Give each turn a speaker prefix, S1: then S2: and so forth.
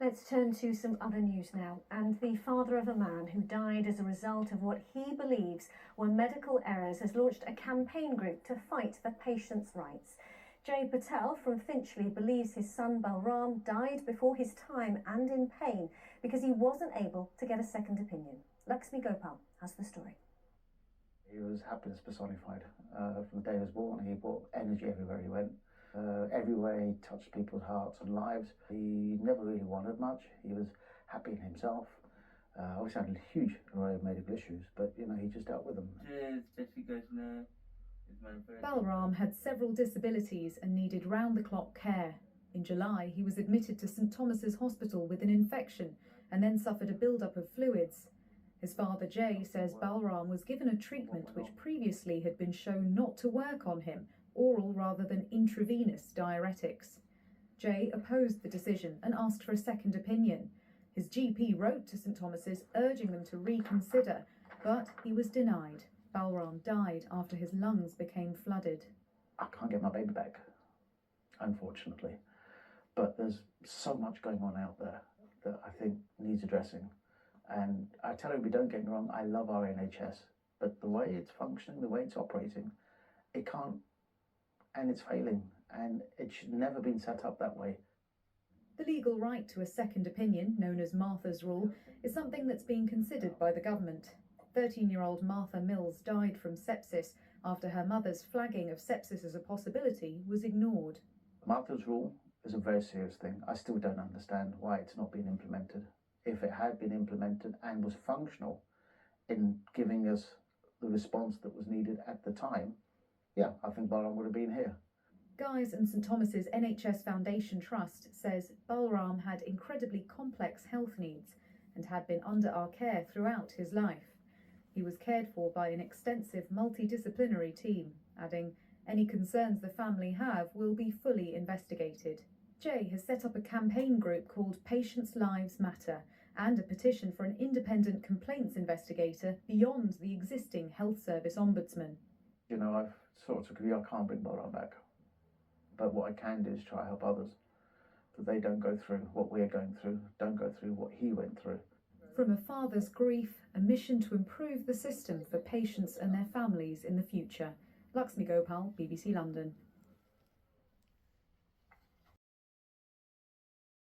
S1: Let's turn to some other news now, and the father of a man who died as a result of what he believes were medical errors has launched a campaign group to fight for patients' rights. Jay Patel from Finchley believes his son Balram died before his time and in pain because he wasn't able to get a second opinion. Lakshmi Gopal has the story.
S2: He was happiness personified. From the day he was born, he brought energy everywhere he went. Everywhere he touched people's hearts and lives. He never really wanted much. He was happy in himself. Obviously had a huge array of medical issues, but he just dealt with them.
S3: Balram had several disabilities and needed round-the-clock care. In July, he was admitted to St Thomas's Hospital with an infection and then suffered a build-up of fluids. His father Jay says Balram was given a treatment which previously had been shown not to work on him, oral rather than intravenous diuretics. Jay opposed the decision and asked for a second opinion. His GP wrote to St Thomas's urging them to reconsider, but he was denied. Balram died after his lungs became flooded.
S2: I can't get my baby back, unfortunately, but there's so much going on out there that I think needs addressing. And I tell everybody, don't get me wrong, I love our NHS, but the way it's functioning, the way it's operating, it can't, and it's failing, and it should never been set up that way.
S3: The legal right to a second opinion, known as Martha's Rule, is something that's being considered by the government. 13-year-old Martha Mills died from sepsis after her mother's flagging of sepsis as a possibility was ignored.
S2: Martha's Rule is a very serious thing. I still don't understand why it's not been implemented. If it had been implemented and was functional in giving us the response that was needed at the time, yeah, I think Balram would have been here.
S3: Guy's and St Thomas's NHS Foundation Trust says Balram had incredibly complex health needs and had been under our care throughout his life. He was cared for by an extensive multidisciplinary team, adding, "Any concerns the family have will be fully investigated." Jay has set up a campaign group called Patients' Lives Matter and a petition for an independent complaints investigator beyond the existing health service ombudsman.
S2: I've sort of agreed I can't bring Balram back, but what I can do is try to help others, that they don't go through what we're going through, don't go through what he went through.
S3: From a father's grief, a mission to improve the system for patients and their families in the future. Lakshmi Gopal, BBC London.